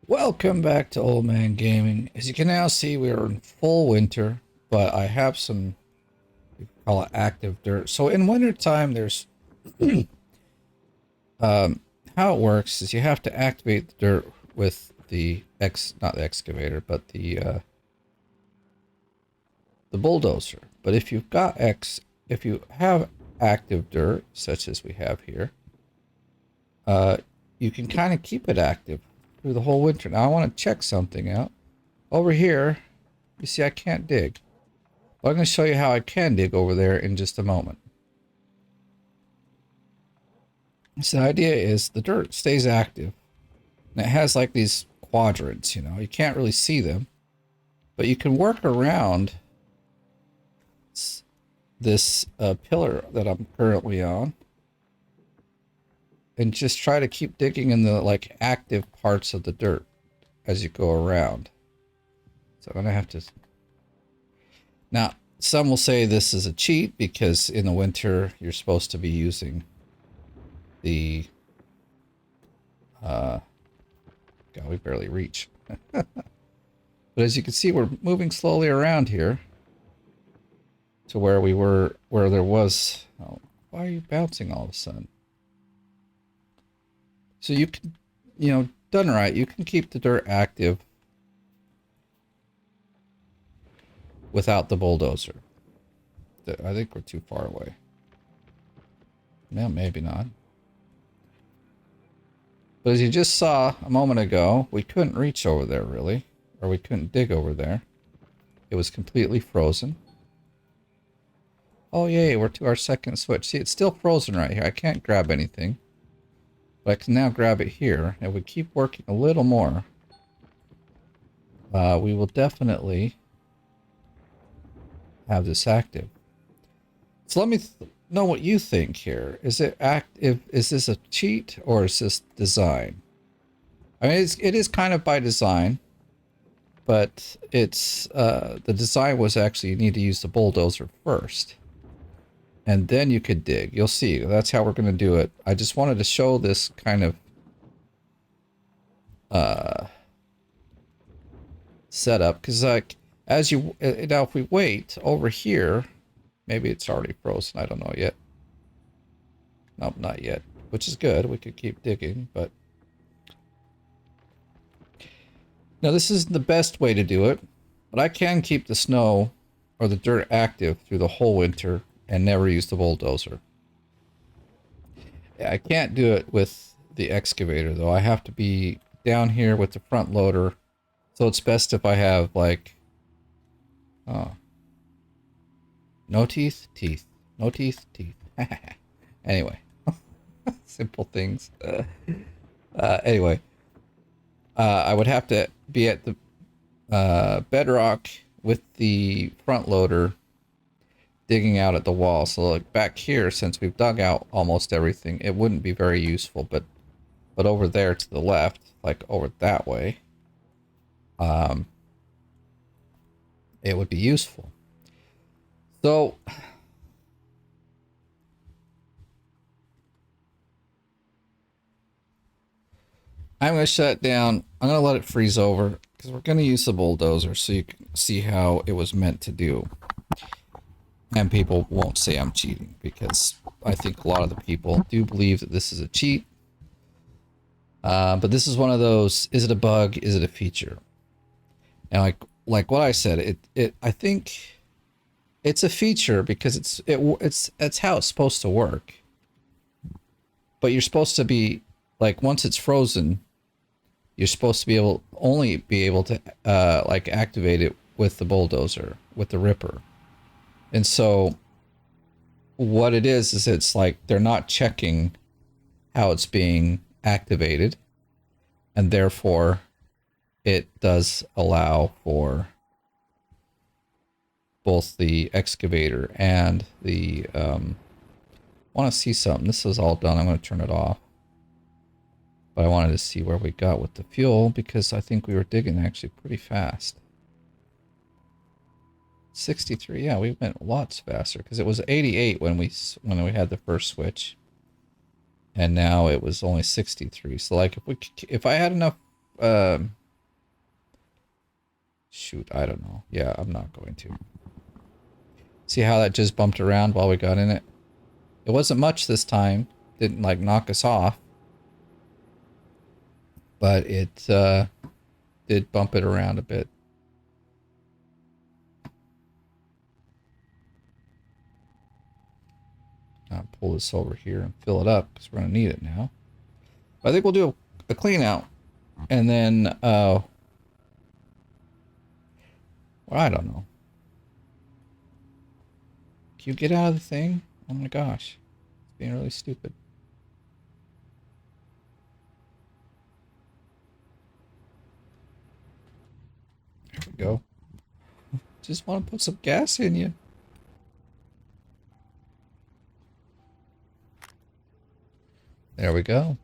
Welcome back to Old Man Gaming. As you can now see, we are in full winter, but I have some, we call it active dirt. So in winter time, there's, how it works is you have to activate the dirt with not the excavator, but the bulldozer. But if you have active dirt, such as we have here, uh, you can kind of keep it active through the whole winter. Now I want to check something out. Over here, you see I can't dig. But I'm going to show you how I can dig over there in just a moment. So the idea is the dirt stays active. And it has like these quadrants, you know. You can't really see them. But you can work around this pillar that I'm currently on. And just try to keep digging in the like active parts of the dirt as you go around. So I'm going to have to... Now, some will say this is a cheat because in the winter you're supposed to be using the God, we barely reach. But as you can see, we're moving slowly around here to where we were, where there was, oh, why are you bouncing all of a sudden? So you can, done right, you can keep the dirt active without the bulldozer. I think we're too far away. Yeah, maybe not. But as you just saw a moment ago, we couldn't reach over there really, or we couldn't dig over there. It was completely frozen. Oh yay, we're to our second switch. See, it's still frozen right here. I can't grab anything. But I can now grab it here. And if we keep working a little more, we will definitely have this active. So let me know what you think here. Is it active? Is this a cheat or is this design? I mean, it is kind of by design, but it's the design was actually you need to use the bulldozer first, and then you could dig. You'll see. That's how we're going to do it. I just wanted to show this kind of setup because, like, as you now, if we wait over here. Maybe it's already frozen. I don't know yet. Nope, not yet. Which is good. We could keep digging, but... Now, this isn't the best way to do it, but I can keep the snow or the dirt active through the whole winter and never use the bulldozer. I can't do it with the excavator, though. I have to be down here with the front loader, so it's best if I have, like... Oh... No teeth, teeth. No teeth, teeth. Anyway. Simple things. Anyway. I would have to be at the bedrock with the front loader digging out at the wall. So like back here, since we've dug out almost everything, it wouldn't be very useful. But over there to the left, like over that way, it would be useful. So, I'm going to shut it down. I'm going to let it freeze over because we're going to use the bulldozer so you can see how it was meant to do. And people won't say I'm cheating because I think a lot of the people do believe that this is a cheat. But this is one of those, is it a bug? Is it a feature? And like what I said, I think... It's a feature because it's how it's supposed to work. But you're supposed to be like once it's frozen, you're supposed to be only be able to like activate it with the bulldozer, with the ripper. And so what it is it's like they're not checking how it's being activated, and therefore it does allow for both the excavator and the want to see something. This is all done. I'm going to turn it off, but I wanted to see where we got with the fuel because I think we were digging actually pretty fast. 63. Yeah, we went lots faster because it was 88 when we had the first switch, and now it was only 63. So like if I had enough Shoot, I don't know. Yeah, I'm not going to. See how that just bumped around while we got in it? It wasn't much this time. Didn't like knock us off. But it did bump it around a bit. I'll pull this over here and fill it up because we're going to need it now. But I think we'll do a clean out. And then, well, I don't know. Can you get out of the thing? Oh my gosh. It's being really stupid. There we go. Just want to put some gas in you. There we go.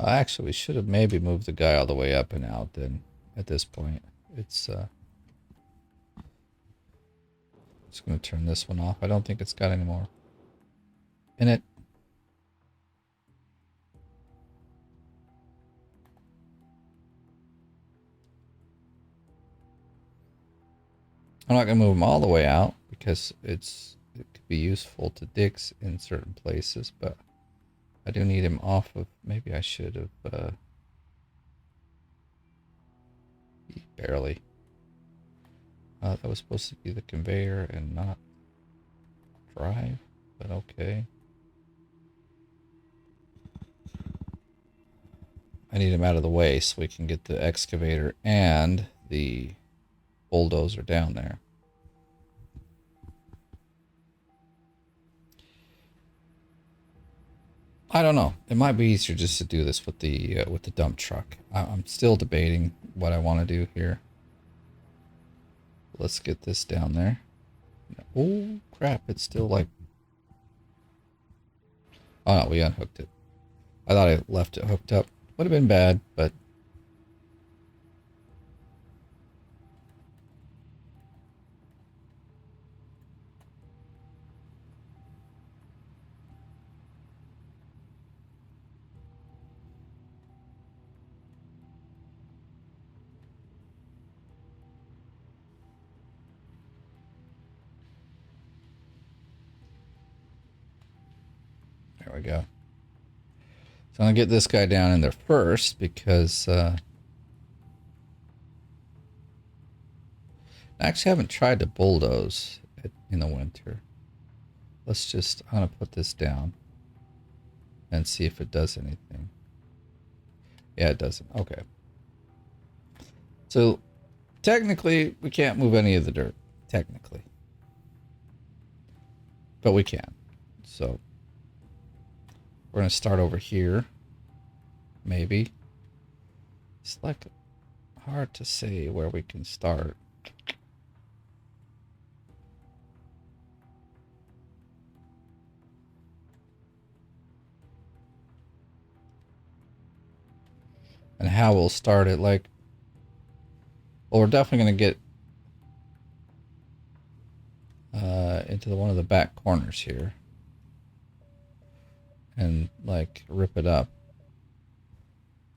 Actually, we should have maybe moved the guy all the way up and out then at this point. It's just going to turn this one off. I don't think it's got any more in it. I'm not going to move them all the way out because it could be useful to Dix in certain places, but I do need him off of, maybe I should have, barely. That was supposed to be the conveyor and not drive, but okay. I need him out of the way so we can get the excavator and the bulldozer down there. I don't know. It might be easier just to do this with the dump truck. I'm still debating what I want to do here. Let's get this down there. Oh crap! It's still like. Oh no, we unhooked it. I thought I left it hooked up. Would have been bad, but. There we go. So I'm going to get this guy down in there first because I actually haven't tried to bulldoze in the winter. Let's just, I'm going to put this down and see if it does anything. Yeah, it doesn't. Okay. So technically, we can't move any of the dirt. Technically. But we can. So we're going to start over here. Maybe. It's like hard to say where we can start. And how we'll start it. Like, well, we're definitely going to get into one of the back corners here. And like rip it up.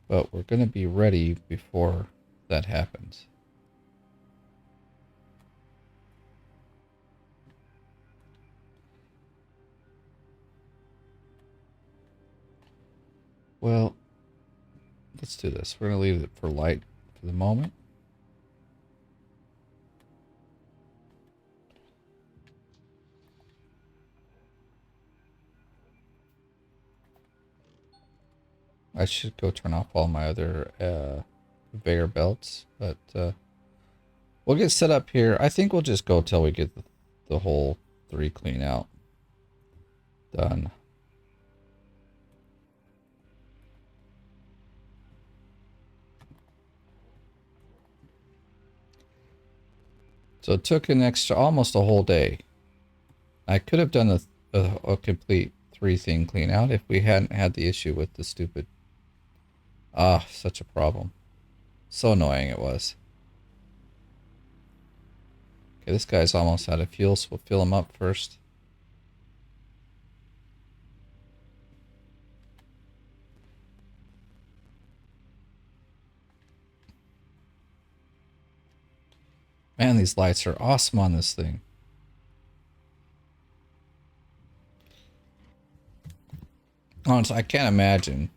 But we're going to be ready before that happens. Well, let's do this. We're going to leave it for light for the moment. I should go turn off all my other conveyor belts, but we'll get set up here. I think we'll just go till we get the whole 3 clean out done. So it took an extra, almost a whole day. I could have done a complete 3 thing clean out if we hadn't had the issue with the stupid Ah, such a problem. So annoying it was. Okay, this guy's almost out of fuel, so we'll fill him up first. Man, these lights are awesome on this thing. Honestly, I can't imagine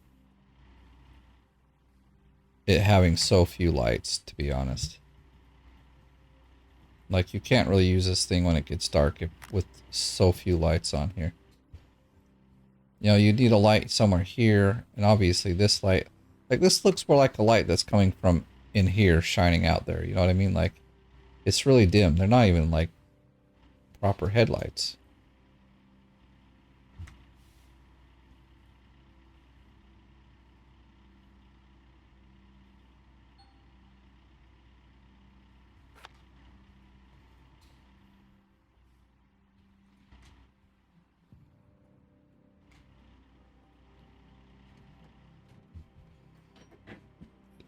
it having so few lights, to be honest. Like, you can't really use this thing when it gets dark with so few lights on here. You know, you need a light somewhere here, and obviously this light, like this looks more like a light that's coming from in here shining out there, you know what I mean? Like, it's really dim. They're not even like proper headlights.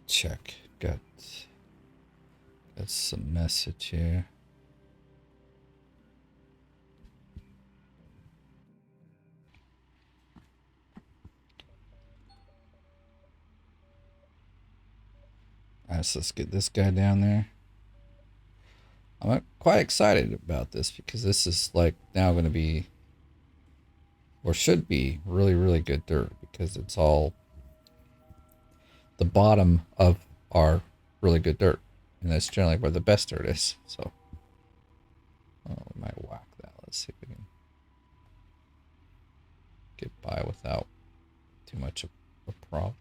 Check. Got some message here. Alright, so let's get this guy down there. I'm quite excited about this because this is like now going to be, or should be, really, really good dirt because it's all the bottom of our really good dirt. And that's generally where the best dirt is. So, oh, we might whack that. Let's see if we can get by without too much of a problem.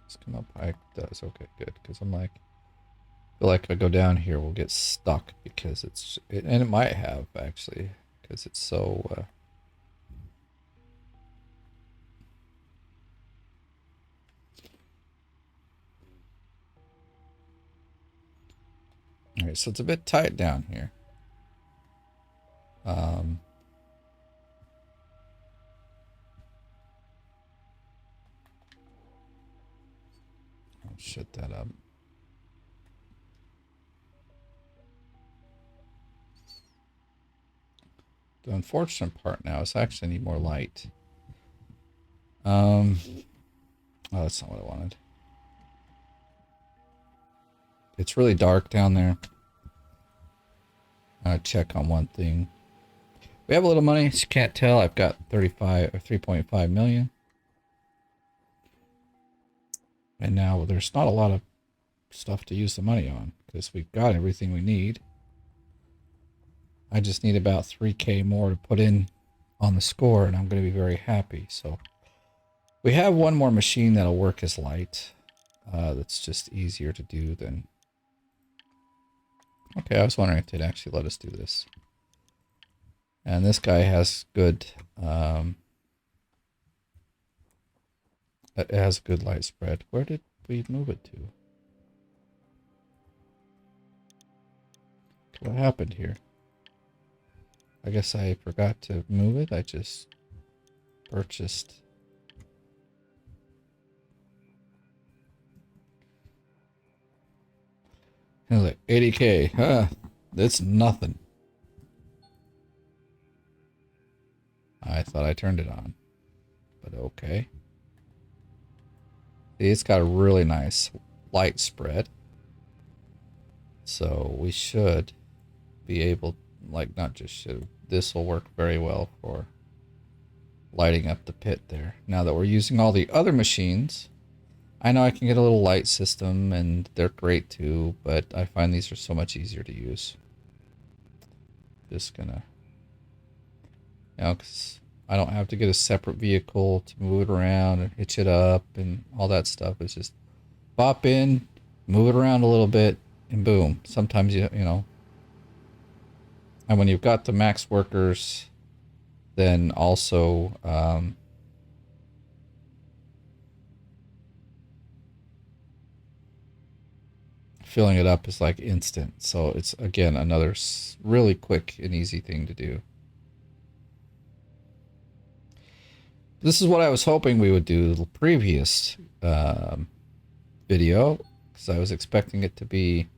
Let's come up high. It does. Okay, good. Because I'm like, I feel like if I go down here, we'll get stuck because and it might have actually, because it's so. All right, so it's a bit tight down here. I'll shut that up. The unfortunate part now is I actually need more light. Oh, that's not what I wanted. It's really dark down there. I check on one thing. We have a little money, as you can't tell. I've got 35 or 3.5 million. And now there's not a lot of stuff to use the money on because we've got everything we need. I just need about 3K more to put in on the score and I'm going to be very happy. So we have one more machine that'll work as light. That's just easier to do than... Okay, I was wondering if they'd actually let us do this. And this guy has good... it has a good light spread. Where did we move it to? What happened here? I guess I forgot to move it. I just purchased... It was like 80K. Huh. That's nothing. I thought I turned it on. But okay. See, it's got a really nice light spread. So we should be able, like, not just should, this will work very well for lighting up the pit there. Now that we're using all the other machines, I know I can get a little light system and they're great too, but I find these are so much easier to use. Just gonna, you know, 'cause I don't have to get a separate vehicle to move it around and hitch it up and all that stuff. It's just pop in, move it around a little bit, and boom. Sometimes you know. And when you've got the max workers, then also filling it up is like instant. So it's, again, another really quick and easy thing to do. This is what I was hoping we would do the previous video, because I was expecting it to be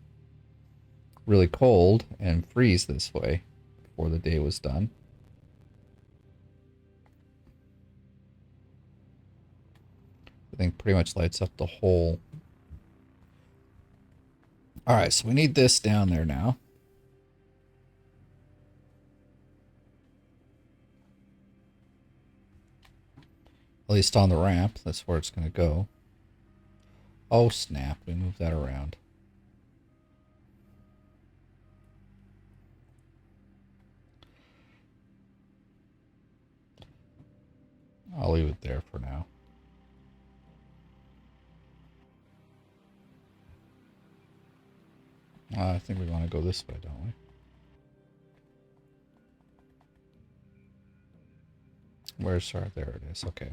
really cold and freeze this way before the day was done. I think pretty much lights up the whole. All right, so we need this down there now. At least on the ramp, that's where it's going to go. Oh snap, we moved that around. I'll leave it there for now. I think we want to go this way, don't we? Where's our, there it is, okay.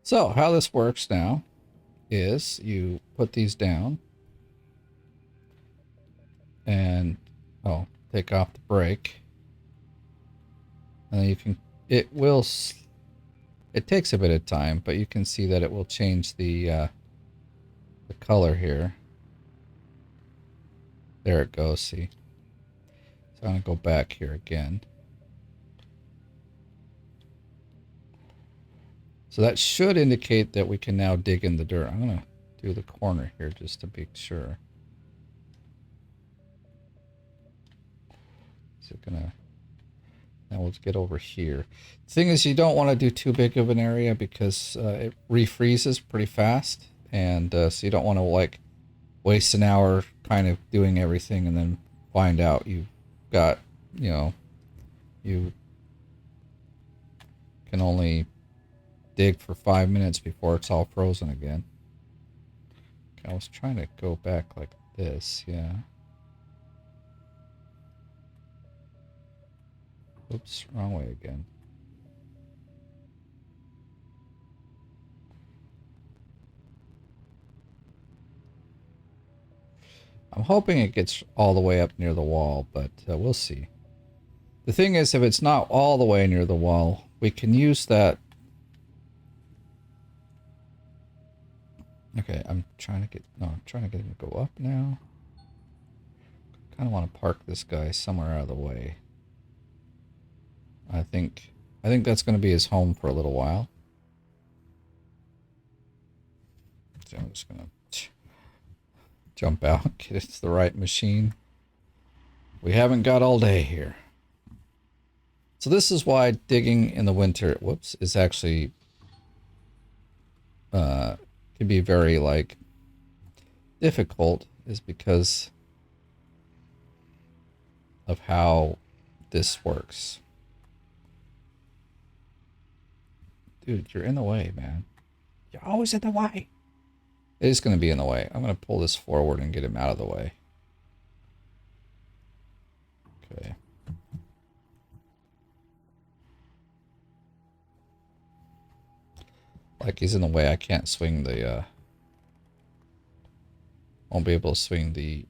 So how this works now is you put these down and, oh, take off the brake. And then you can, it will, it takes a bit of time, but you can see that it will change the color here. There it goes, see. So I'm going to go back here again. So that should indicate that we can now dig in the dirt. I'm going to do the corner here just to be sure. Is it going to... Now let's get over here. The thing is, you don't want to do too big of an area because it refreezes pretty fast. And so you don't want to, like, waste an hour kind of doing everything and then find out you've got, you know, you can only dig for 5 minutes before it's all frozen again. Okay, I was trying to go back like this, yeah. Oops, wrong way again. I'm hoping it gets all the way up near the wall, but we'll see. The thing is, if it's not all the way near the wall, we can use that. Okay, I'm trying to get him to go up now. Kind of want to park this guy somewhere out of the way. I think that's going to be his home for a little while. So I'm just going to jump out, get it to the right machine. We haven't got all day here. So this is why digging in the winter, whoops, is actually can be very, like, difficult, is because of how this works. Dude, you're in the way, man. You're always in the way. It is going to be in the way. I'm going to pull this forward and get him out of the way. Okay. Like he's in the way, I can't swing the, won't be able to swing the...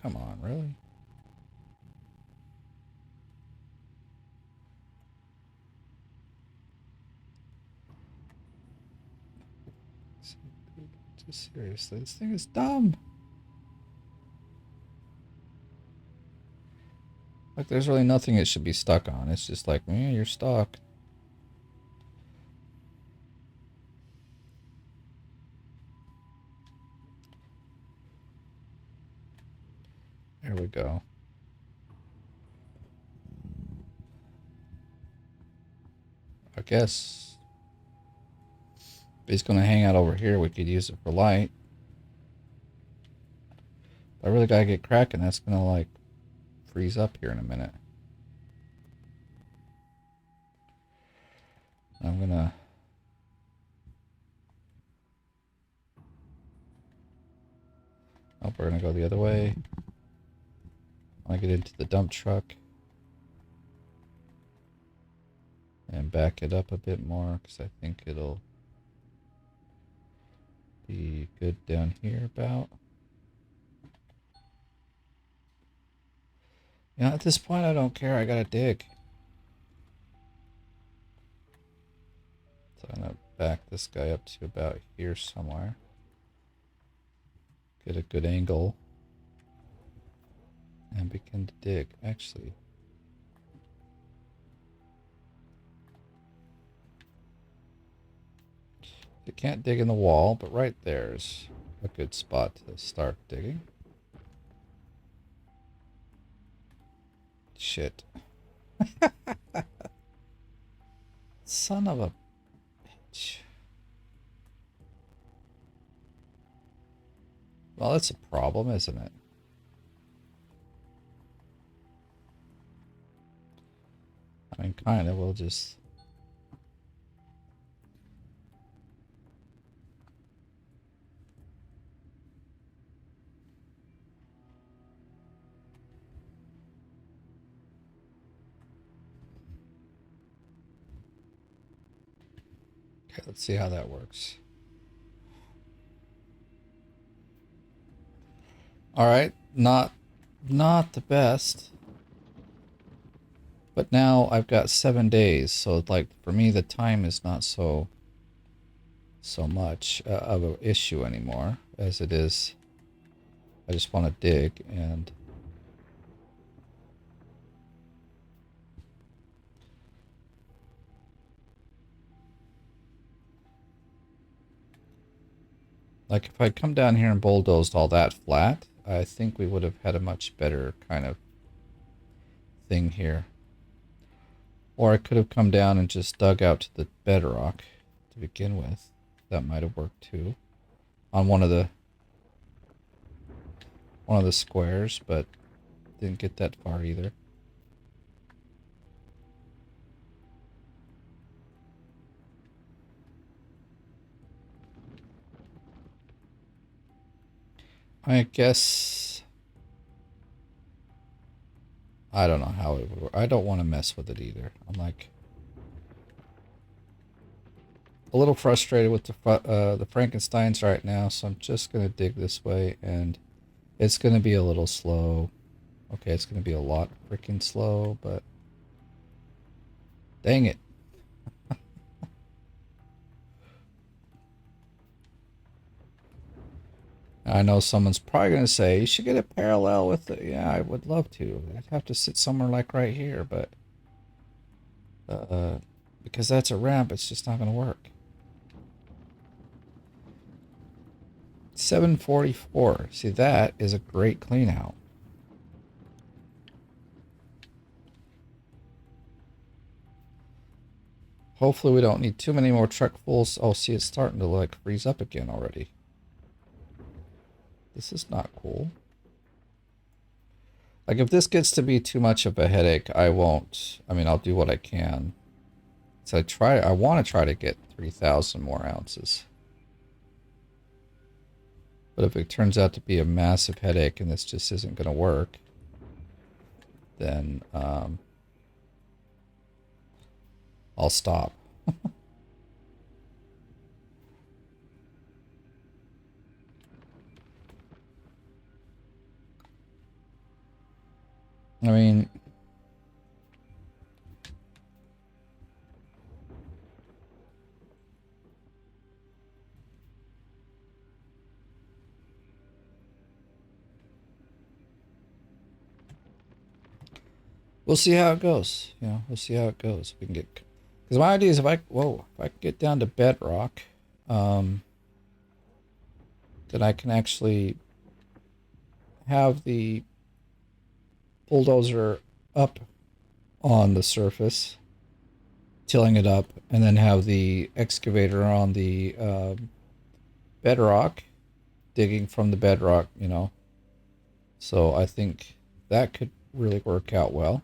Come on, really? Just seriously, this thing is dumb. Like, there's really nothing it should be stuck on. It's just like, man, you're stuck. There we go. I guess if he's going to hang out over here, we could use it for light. But I really got to get cracking. That's going to, like, freeze up here in a minute. I'm going to... Oh, we're going to go the other way. I get into the dump truck. And back it up a bit more, because I think it'll... be good down here about. You know, at this point, I don't care. I gotta dig. So I'm gonna back this guy up to about here somewhere. Get a good angle. And begin to dig. Actually, you can't dig in the wall, but right there's a good spot to start digging. Shit. Son of a bitch. Well, that's a problem, isn't it? I mean, kind of. We'll just... Okay, let's see how that works. All right, not the best. But now I've got 7 days, so like for me the time is not so much of an issue anymore as it is. I just want to dig and like if I'd come down here and bulldozed all that flat, I think we would have had a much better kind of thing here. Or I could have come down and just dug out to the bedrock to begin with. That might have worked too. On one of the squares, but didn't get that far either. I guess I don't know how it would work. I don't want to mess with it either. I'm like a little frustrated with the Frankensteins right now, so I'm just gonna dig this way, and it's gonna be a little slow. Okay, it's gonna be a lot freaking slow, but dang it. I know someone's probably gonna say you should get a parallel with it. Yeah, I would love to. I'd have to sit somewhere like right here, but because that's a ramp, it's just not gonna work. 744. See, that is a great clean out. Hopefully we don't need too many more truckfuls. Oh, see, it's starting to like freeze up again already. This is not cool. Like if this gets to be too much of a headache, I won't. I mean, I'll do what I can. So I want to try to get 3,000 more ounces. But if it turns out to be a massive headache and this just isn't going to work, then I'll stop. I mean, we'll see how it goes. You know, we'll see how it goes. We can get, because my idea is if I can get down to bedrock, then I can actually have the bulldozer up on the surface, tilling it up, and then have the excavator on the bedrock, digging from the bedrock, you know. So I think that could really work out well.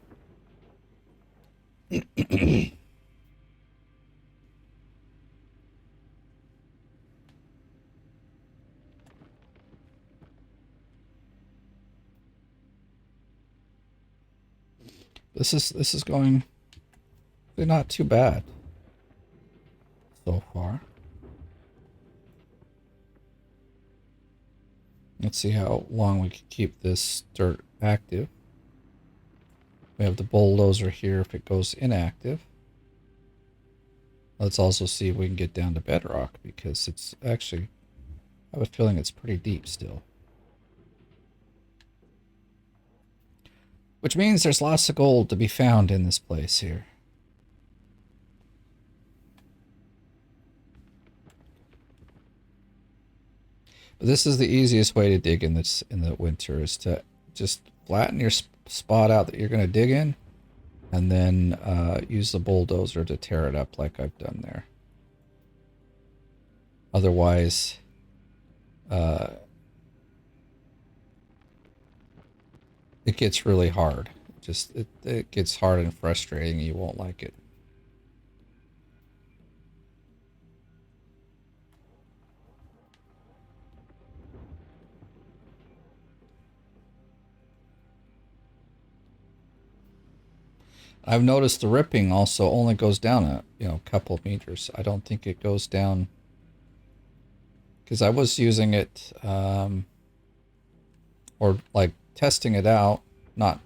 This is going not too bad so far. Let's see how long we can keep this dirt active. We have the bulldozer here if it goes inactive. Let's also see if we can get down to bedrock, because it's actually, I have a feeling it's pretty deep still. Which means there's lots of gold to be found in this place here. But this is the easiest way to dig in the winter, is to just flatten your spot out that you're going to dig in, and then use the bulldozer to tear it up like I've done there. Otherwise, it gets really hard. It gets hard and frustrating. You won't like it. I've noticed the ripping also only goes down a couple of meters. I don't think it goes down, because I was using it or like testing it out, not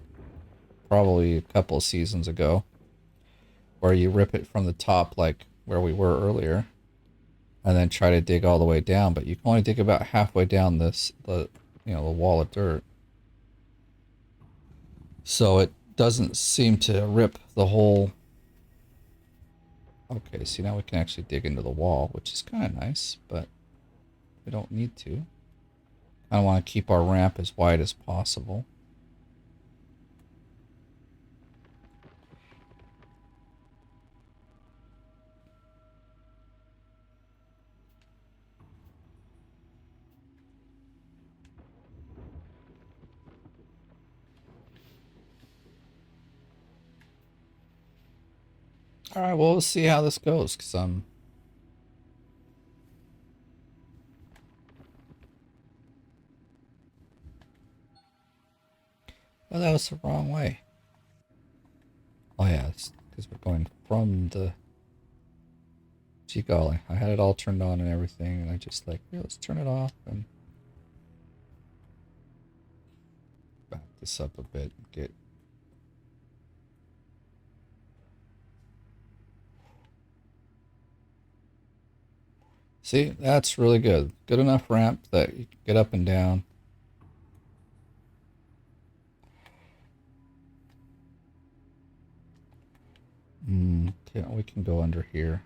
probably a couple of seasons ago, where you rip it from the top like where we were earlier, and then try to dig all the way down, but you can only dig about halfway down the wall of dirt. So it doesn't seem to rip the whole. Okay, see, now we can actually dig into the wall, which is kind of nice, but we don't need to. I want to keep our ramp as wide as possible. All right, well, we'll see how this goes, because oh, that was the wrong way. Oh yeah, it's because we're going from the. Gee golly, I had it all turned on and everything, and I just like, yeah, let's turn it off and back this up a bit. Get. See, that's really good. Good enough ramp that you can get up and down. Okay, we can go under here.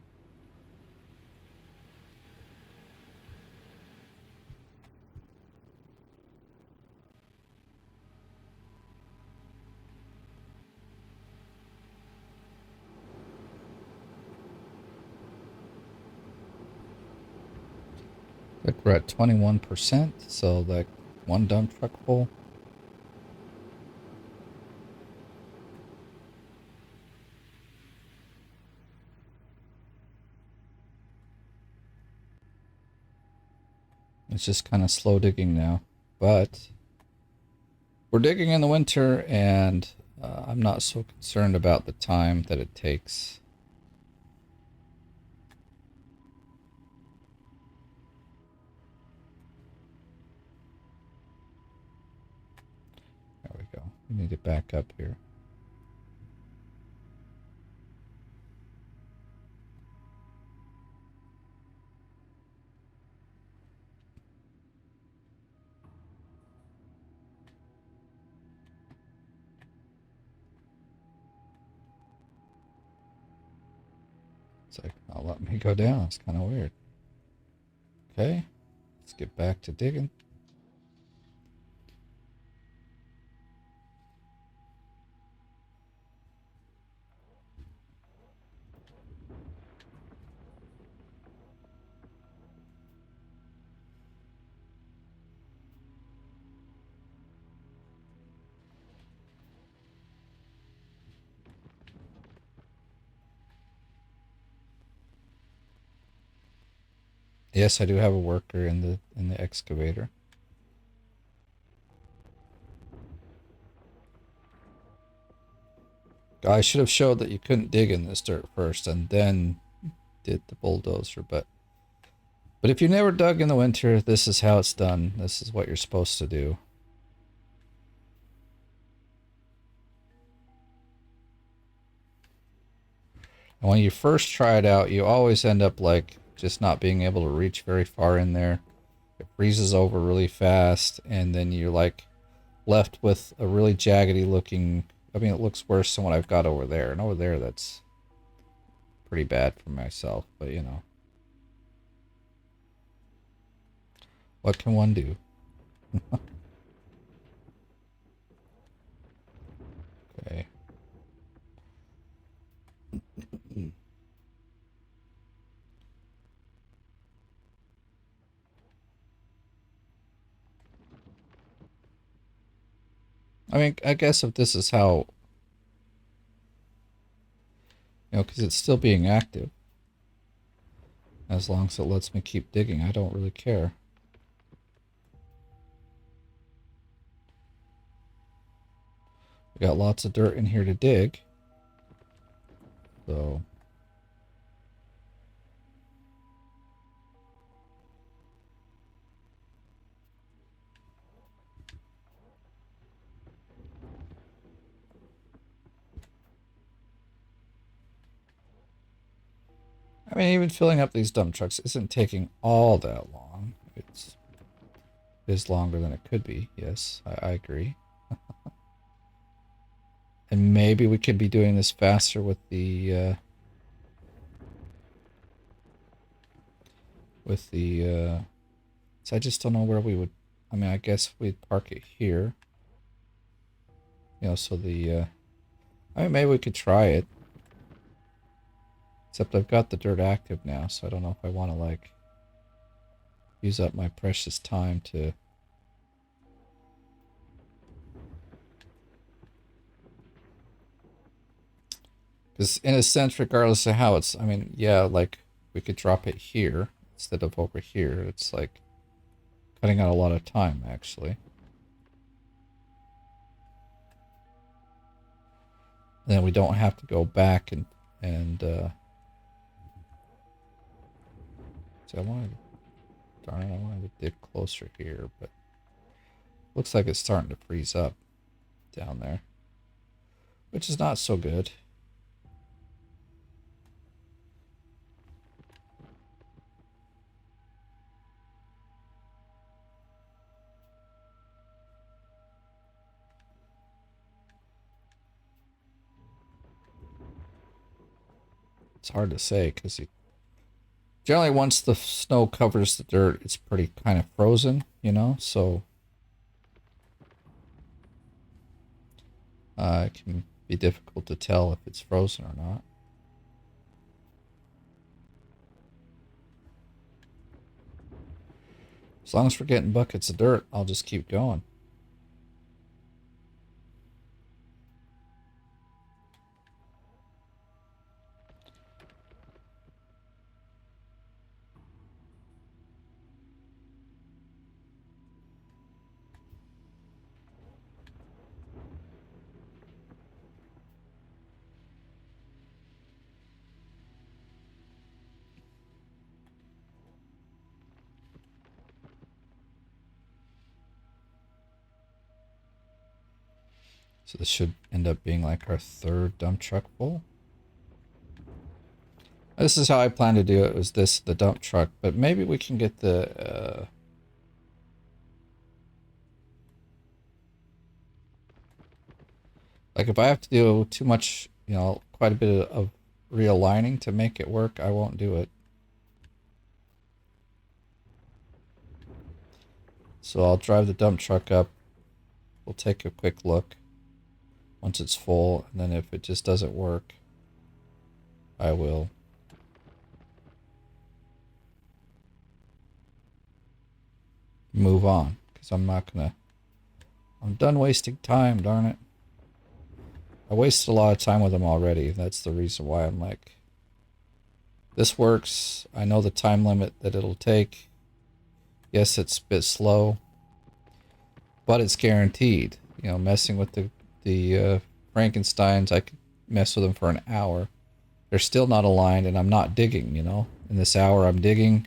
Like we're at 21%, so like one dump truck full. It's just kind of slow digging now, but we're digging in the winter, and I'm not so concerned about the time that it takes. There we go. We need to back up here. It's like, not letting me go down. It's kind of weird. Okay, let's get back to digging. Yes, I do have a worker in the excavator. I should have showed that you couldn't dig in this dirt first and then did the bulldozer, but But if you never dug in the winter, this is how it's done. This is what you're supposed to do. And when you first try it out, you always end up like just not being able to reach very far in there. It freezes over really fast, and then you're like left with a really jaggedy looking. I mean, it looks worse than what I've got over there. And over there, that's pretty bad for myself, but you know. What can one do? Okay. I mean, I guess if this is how, you know, because it's still being active. As long as it lets me keep digging, I don't really care. We got lots of dirt in here to dig. So. I mean, even filling up these dump trucks isn't taking all that long. It is longer than it could be. Yes, I agree. And maybe we could be doing this faster with the so I just don't know where we would. I mean, I guess we'd park it here. You know, so the I mean, maybe we could try it. Except I've got the dirt active now, so I don't know if I want to like use up my precious time to. Because in a sense, regardless of how it's, I mean, yeah, like we could drop it here instead of over here. It's like cutting out a lot of time, actually. And then we don't have to go back and see, I wanted, darn it, I wanted to dig closer here, but looks like it's starting to freeze up down there, which is not so good. It's hard to say because generally once the snow covers the dirt, it's pretty kind of frozen, you know, so it can be difficult to tell if it's frozen or not. As long as we're getting buckets of dirt, I'll just keep going. So this should end up being like our third dump truck full. This is how I plan to do it, was this, the dump truck, but maybe we can get the, like if I have to do too much, you know, quite a bit of realigning to make it work, I won't do it. So I'll drive the dump truck up. We'll take a quick look once it's full, and then if it just doesn't work, I will move on, because I'm done wasting time, darn it. I wasted a lot of time with them already. That's the reason why I'm like, this works. I know the time limit that it'll take. Yes, it's a bit slow, but it's guaranteed. You know, messing with the Frankensteins, I could mess with them for an hour. They're still not aligned, and I'm not digging, you know. In this hour, I'm digging.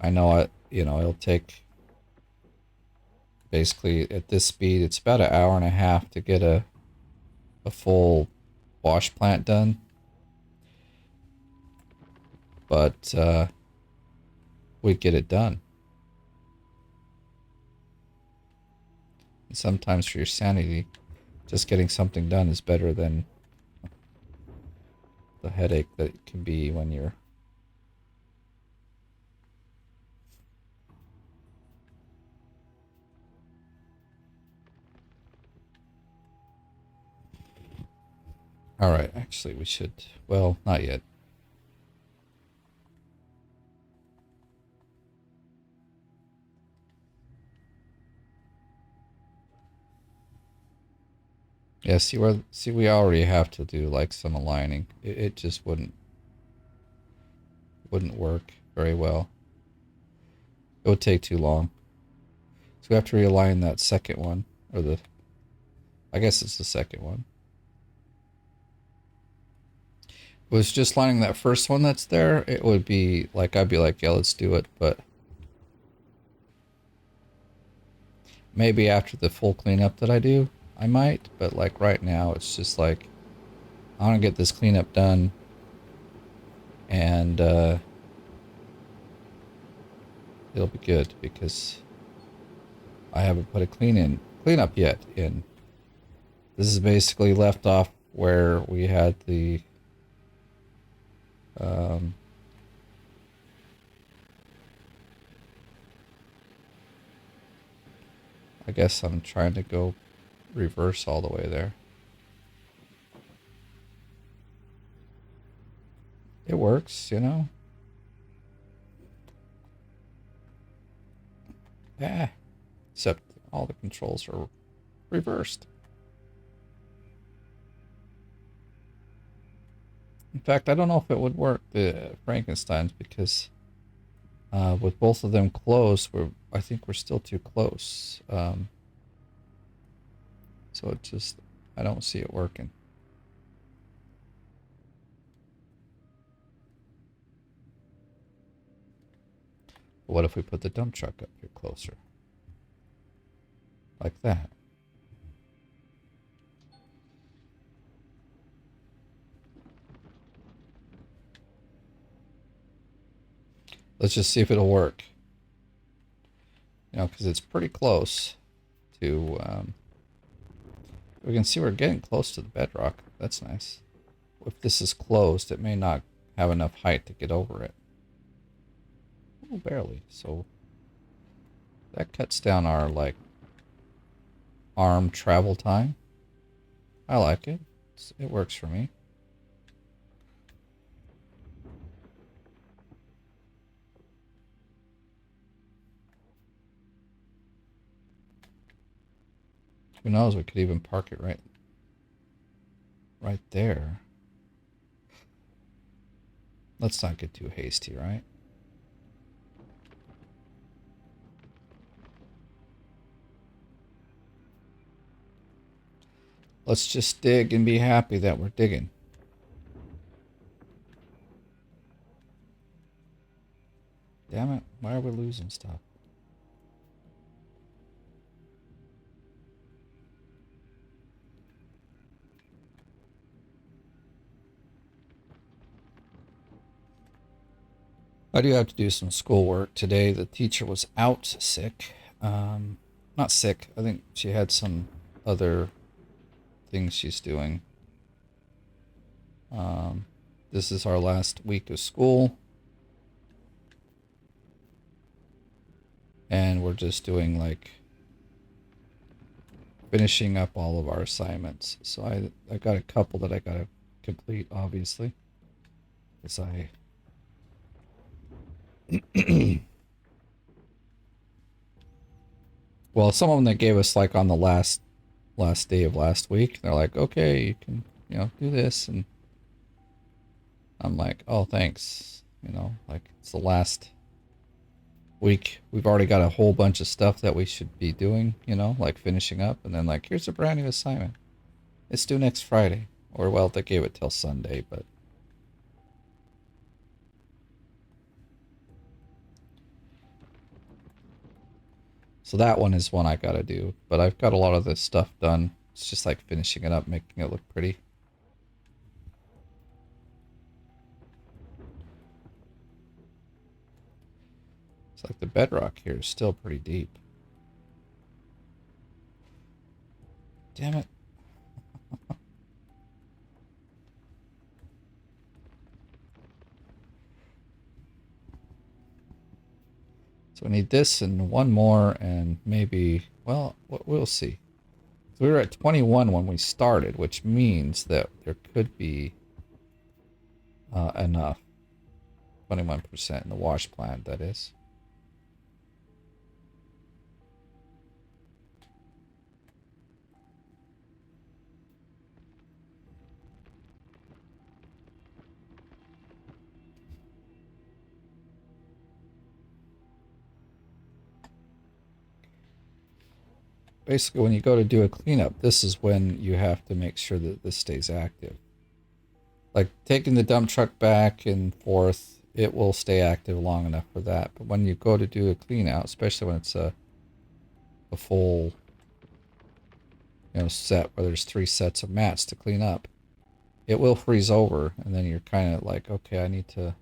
I know it'll take basically at this speed, it's about an hour and a half to get a full wash plant done. But we'd get it done. And sometimes for your sanity, just getting something done is better than the headache that it can be when you're... All right, actually we should, well, not yet. Yeah, see we already have to do like some aligning. It just wouldn't work very well. It would take too long. So we have to realign that second one, or I guess it's the second one. If it was just lining that first one that's there, it would be like, I'd be like, yeah, let's do it, but maybe after the full cleanup that I do, I might, but like right now, it's just like, I want to get this cleanup done, and it'll be good because I haven't put a cleanup yet in. This is basically left off where we had the I guess I'm trying to go reverse all the way there. It works, you know? Yeah. Except all the controls are reversed. In fact, I don't know if it would work, the Frankensteins, because with both of them closed, I think we're still too close. So it just, I don't see it working. But what if we put the dump truck up here closer? Like that. Let's just see if it'll work. You know, because it's pretty close to, we can see we're getting close to the bedrock. That's nice. If this is closed, it may not have enough height to get over it. Oh, barely. So that cuts down our, like, arm travel time. I like it. It works for me. Who knows? We could even park it right there. Let's not get too hasty, right? Let's just dig and be happy that we're digging. Damn it, why are we losing stuff? I do have to do some schoolwork today. The teacher was out sick. Not sick. I think she had some other things she's doing. This is our last week of school. And we're just doing like finishing up all of our assignments. So I got a couple that I gotta complete, obviously. Because well, some of them they gave us like on the last day of last week. They're like, okay, you can, do this, and I'm like, oh, thanks. Like it's the last week. We've already got a whole bunch of stuff that we should be doing, like finishing up, and then like, here's a brand new assignment. It's due next Friday. Or well, they gave it till Sunday, but So that one is one I gotta do. But I've got a lot of this stuff done. It's just like finishing it up, making it look pretty. It's like the bedrock here is still pretty deep. Damn it. So we need this and one more and maybe, well, we'll see. So we were at 21 when we started, which means that there could be enough. 21% in the wash plant, that is. Basically, when you go to do a cleanup, this is when you have to make sure that this stays active. Like taking the dump truck back and forth, it will stay active long enough for that. But when you go to do a clean out, especially when it's a full, set where there's 3 sets of mats to clean up, it will freeze over, and then you're kind of like, okay, I need to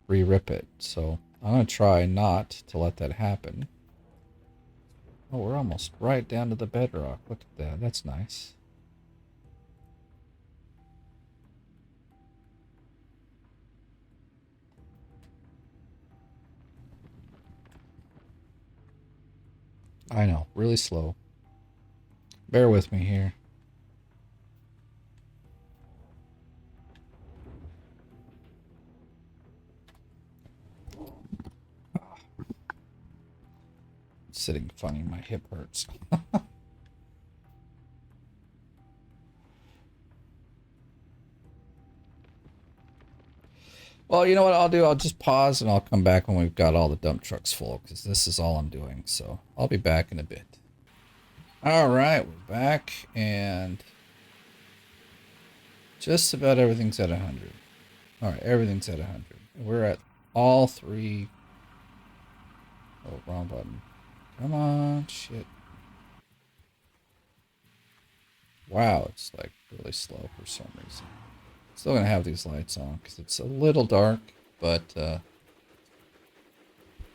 re-rip it. So I'm gonna try not to let that happen. Oh, we're almost right down to the bedrock. Look at that. That's nice. I know, really slow. Bear with me here. Sitting funny, my hip hurts. Well, you know what I'll do? I'll just pause and I'll come back when we've got all the dump trucks full, because this is all I'm doing. So I'll be back in a bit. All right, we're back, and just about everything's at 100. All right, everything's at 100. We're at all 3. Oh, wrong button. Come on, shit. Wow, it's like really slow for some reason. Still gonna have these lights on because it's a little dark, but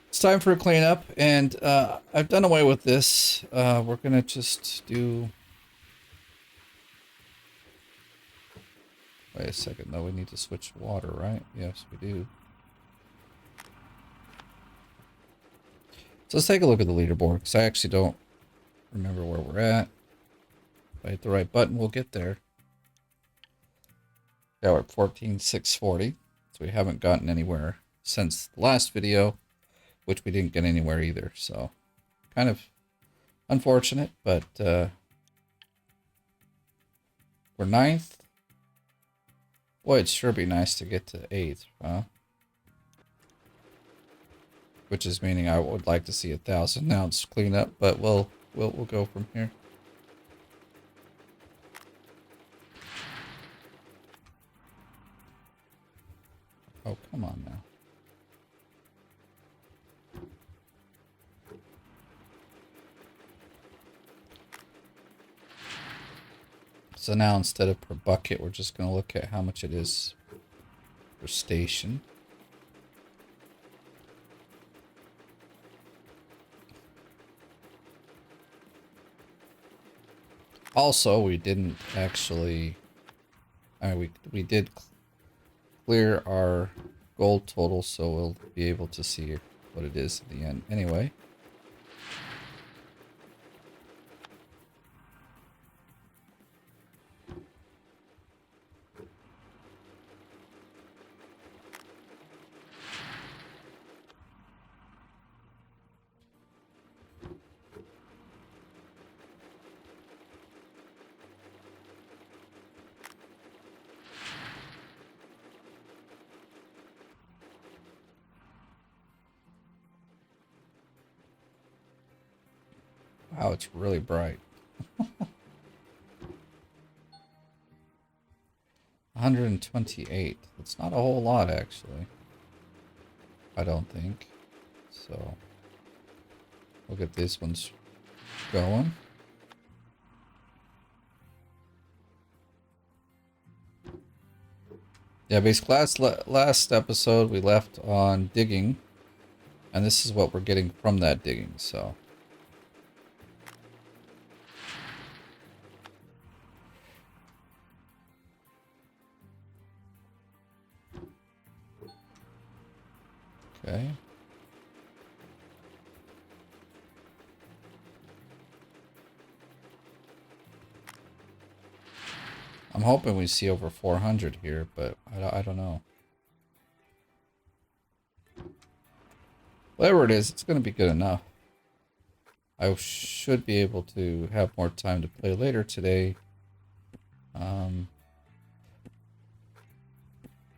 it's time for a cleanup, and I've done away with this. We're gonna just do. Wait a second, though. We need to switch water, right? Yes, we do. So let's take a look at the leaderboard, because I actually don't remember where we're at. If I hit the right button, we'll get there. Yeah, we're at 14,640, so we haven't gotten anywhere since the last video, which we didn't get anywhere either, so kind of unfortunate, but we're 9th. Boy, it'd sure be nice to get to 8th, huh? Which is meaning I would like to see 1,000 ounce cleanup, but we'll go from here. Oh, come on now. So now instead of per bucket, we're just going to look at how much it is per station. Also, we didn't actually, we did clear our gold total, so we'll be able to see what it is at the end anyway. Wow, it's really bright. 128. That's not a whole lot, actually. I don't think. So. We'll get these ones going. Yeah, basically last episode we left on digging, and this is what we're getting from that digging, so. Okay. I'm hoping we see over 400 here, but I don't know. Whatever it is, it's going to be good enough. I should be able to have more time to play later today.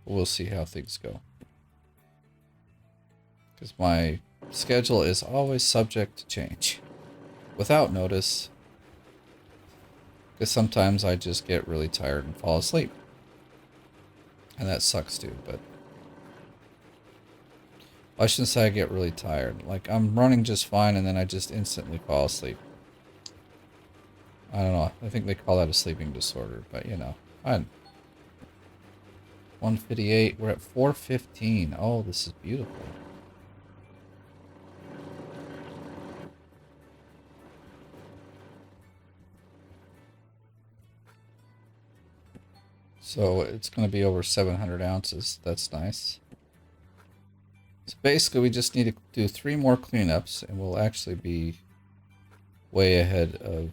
We'll see how things go. Because my schedule is always subject to change. Without notice. Because sometimes I just get really tired and fall asleep. And that sucks too, but... I shouldn't say I get really tired. Like, I'm running just fine and then I just instantly fall asleep. I don't know. I think they call that a sleeping disorder, but you know. 158. We're at 415. Oh, this is beautiful. So it's going to be over 700 ounces. That's nice. So basically we just need to do 3 more cleanups and we'll actually be way ahead of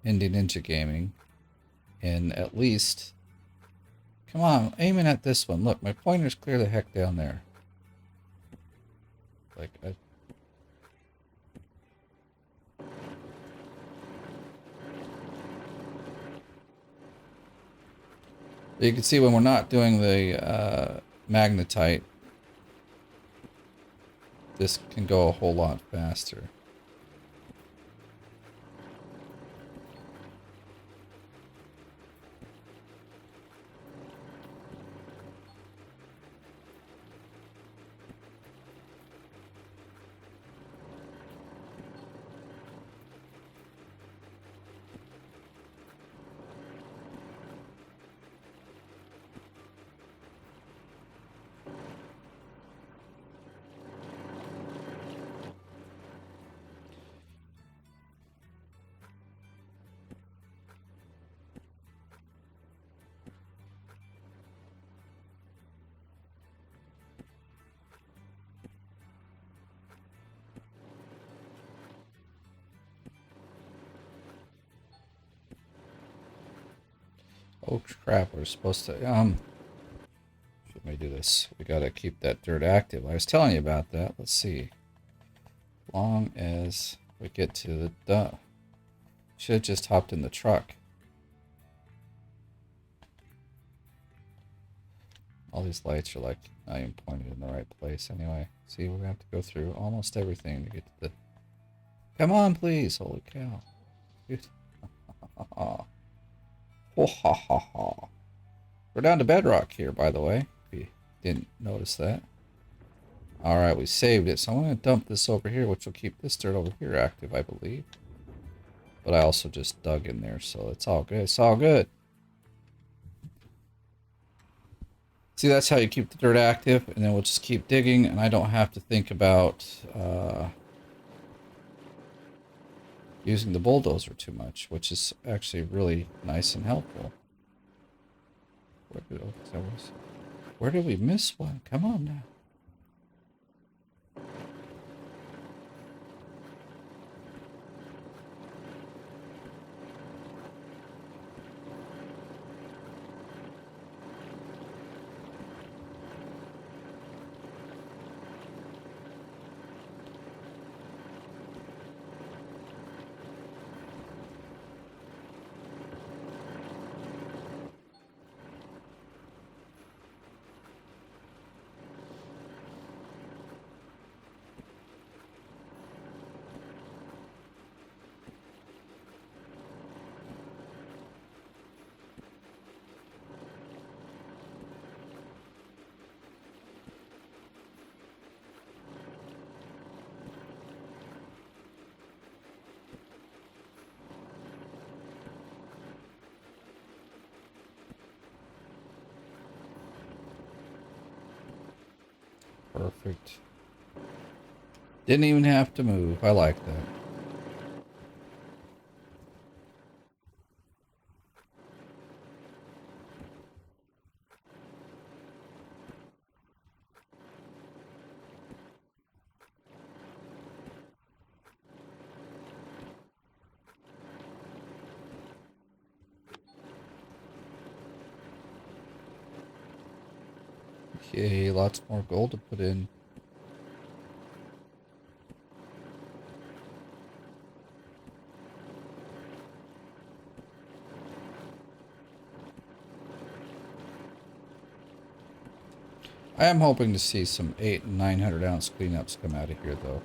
Indie Ninja Gaming in at least... Come on, I'm aiming at this one. Look, my pointer's clear the heck down there. Like, you can see when we're not doing the magnetite, this can go a whole lot faster. Oh crap, we're supposed to, should we do this? We gotta keep that dirt active. I was telling you about that. Let's see. As long as we get to the dump. Should have just hopped in the truck. All these lights are like not even pointed in the right place anyway. See, we're gonna have to go through almost everything to get to the... Come on, please. Holy cow. Dude. Oh, ha ha ha. We're down to bedrock here, by the way. If you didn't notice that. Alright, we saved it. So I'm going to dump this over here, which will keep this dirt over here active, I believe. But I also just dug in there, so it's all good. It's all good. See, that's how you keep the dirt active, and then we'll just keep digging, and I don't have to think about using the bulldozer too much, which is actually really nice and helpful. Where did we miss one? Come on now. Perfect. Didn't even have to move. I like that. Okay, lots more gold to put in. I am hoping to see some 800 and 900 ounce cleanups come out of here, though.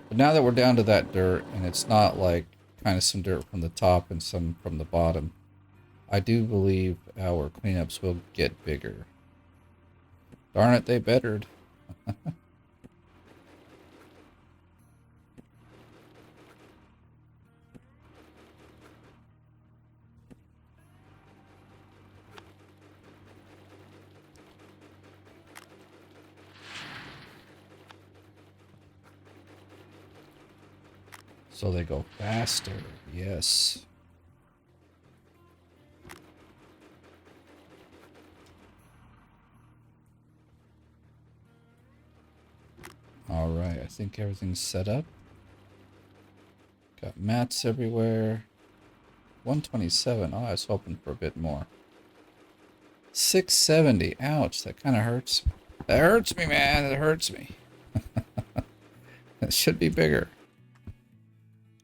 But now that we're down to that dirt, and it's not like kind of some dirt from the top and some from the bottom, I do believe our cleanups will get bigger. Darn it, they bettered. So they go faster, yes. Alright, I think everything's set up. Got mats everywhere. 127. Oh, I was hoping for a bit more. 670. Ouch, that kind of hurts. That hurts me, man. That hurts me. It should be bigger.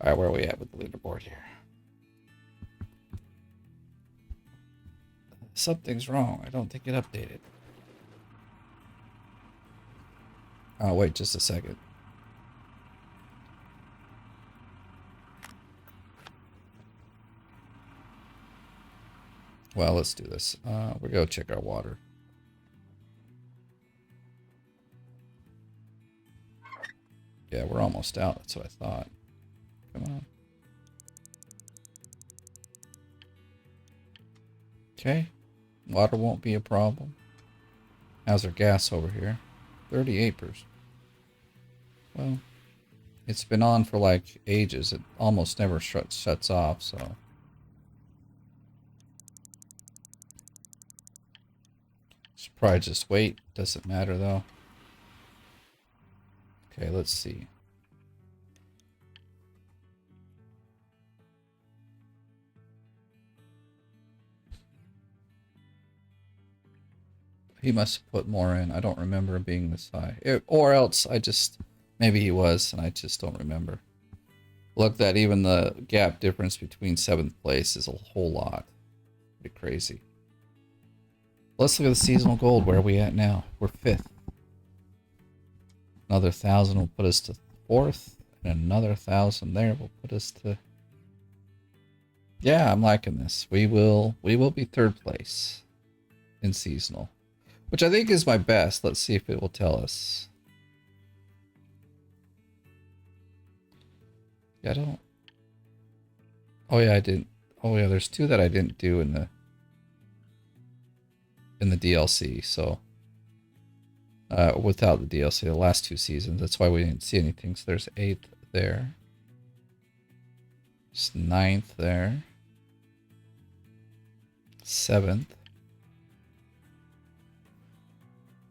Alright, where are we at with the leaderboard here? Something's wrong. I don't think it updated. Oh, wait just a second. Well, let's do this. We're going to check our water. Yeah, we're almost out. That's what I thought. Come on. Okay. Water won't be a problem. How's our gas over here? 38%. Well, it's been on for like ages. It almost never shuts off, so. Should probably just wait. Doesn't matter though. Okay, let's see. He must have put more in. I don't remember him being this high. Or else I just... Maybe he was, and I just don't remember. Look, that even the gap difference between 7th place is a whole lot. Pretty crazy. Let's look at the seasonal gold. Where are we at now? We're 5th. Another 1,000 will put us to 4th. And another 1,000 there will put us to... Yeah, I'm liking this. We will be 3rd place in seasonal. Which I think is my best. Let's see if it will tell us. Yeah, I don't... Oh yeah, I didn't... Oh yeah, there's 2 that I didn't do in the DLC, so... without the DLC, the last 2 seasons. That's why we didn't see anything. So there's 8th there. There's 9th there. 7th.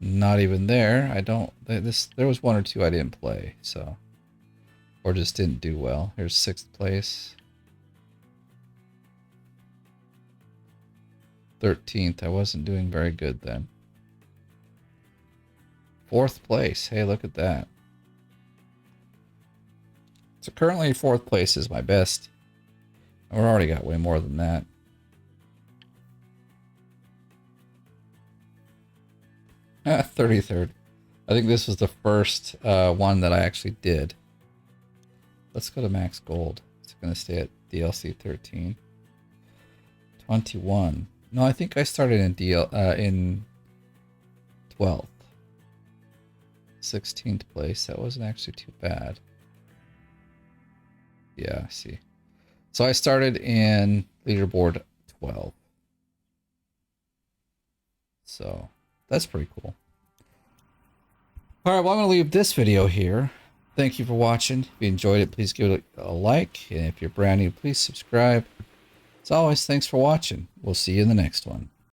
Not even there. I don't... There was 1 or 2 I didn't play, so... Or just didn't do well. Here's 6th place. 13th. I wasn't doing very good then. 4th place. Hey, look at that. So currently 4th place is my best. We've already got way more than that. 33rd. I think this was the first one that I actually did. Let's go to max gold. It's going to stay at DLC 13. 21. No, I think I started in in 12th. 16th place. That wasn't actually too bad. Yeah, I see. So I started in leaderboard 12. So that's pretty cool. All right, well, I'm going to leave this video here. Thank you for watching. If you enjoyed it, please give it a like. And if you're brand new, please subscribe. As always, thanks for watching. We'll see you in the next one.